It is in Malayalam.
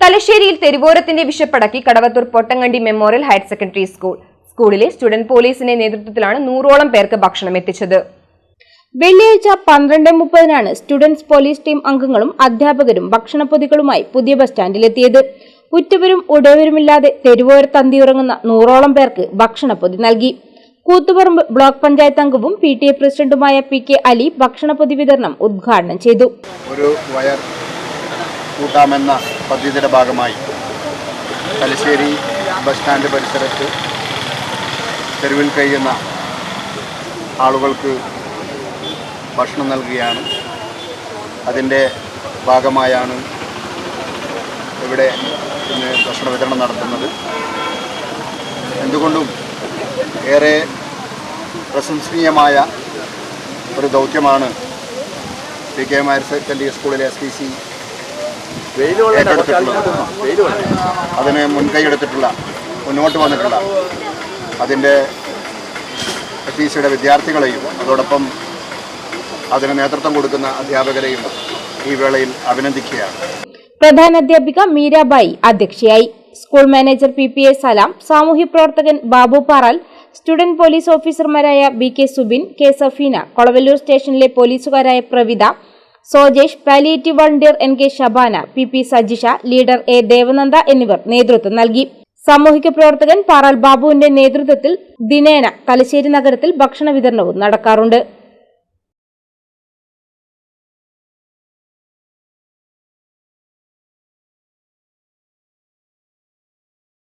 തലശ്ശേരിയിൽ തെരുവോരത്തിന്റെ വിഷപ്പടക്കി Kadavathur Pottankandi memorial higher secondary school. സ്കൂളിലെ സ്റ്റുഡന്റ് പോലീസിന്റെ നേതൃത്വത്തിലാണ് 100ഓളം പേർക്ക് ഭക്ഷണം എത്തിച്ചത്. വെള്ളിയാഴ്ച 12:30-നാണ് സ്റ്റുഡൻസ് പോലീസ് ടീം അംഗങ്ങളും അധ്യാപകരും ഭക്ഷണപ്പൊതികളുമായി പുതിയ ബസ് സ്റ്റാൻഡിലെത്തിയത്. ഉറ്റവരും ഉടയവരുമില്ലാതെ തെരുവോരത്തന്തിയുറങ്ങുന്ന 100ഓളം പേർക്ക് ഭക്ഷണപ്പൊതി നൽകി. കൂത്തുപറമ്പ് ബ്ലോക്ക് പഞ്ചായത്ത് അംഗവും PTA പ്രസിഡന്റുമായ PK അലി ഭക്ഷണപ്പൊതി വിതരണം ഉദ്ഘാടനം ചെയ്തു. കൂട്ടാമെന്ന പദ്ധതിയുടെ ഭാഗമായി തലശ്ശേരി ബസ് സ്റ്റാൻഡ് പരിസരത്ത് തെരുവിൽ കഴിയുന്ന ആളുകൾക്ക് ഭക്ഷണം നൽകുകയാണ്. അതിൻ്റെ ഭാഗമായാണ് ഇവിടെ ഇന്ന് ഭക്ഷണ വിതരണം നടത്തുന്നത്. എന്തുകൊണ്ടും ഏറെ പ്രശംസനീയമായ ഒരു ദൗത്യമാണ് PK ഹയർ സെക്കൻഡറി സ്കൂളിലെ SPC അതിന് മുൻകൈയെടുത്തിട്ടുള്ള മുന്നോട്ട് വന്നിട്ടുള്ള അതിൻ്റെ SPCയുടെ വിദ്യാർത്ഥികളെയും അതോടൊപ്പം അതിന് നേതൃത്വം കൊടുക്കുന്ന അധ്യാപകരെയും ഈ വേളയിൽ അഭിനന്ദിക്കുകയാണ്. പ്രധാനാധ്യാപിക മീരാബായി അധ്യക്ഷയായി. സ്കൂൾ മാനേജർ PPA സലാം, സാമൂഹ്യ പ്രവർത്തകൻ ബാബു പാറാൽ, സ്റ്റുഡന്റ് പോലീസ് ഓഫീസർമാരായ BK സുബിൻ, K സഫീന, കൊളവല്ലൂർ സ്റ്റേഷനിലെ പോലീസുകാരായ Pravitha, Sojesh, palliative volunteer NK Shabana, PP Sajisha, leader A Devananda എന്നിവർ നേതൃത്വം നൽകി. സാമൂഹിക പ്രവർത്തകൻ പാറാൽ ബാബുവിന്റെ നേതൃത്വത്തിൽ ദിനേന തലശ്ശേരി നഗരത്തിൽ ഭക്ഷണ വിതരണവും നടക്കാറുണ്ട്.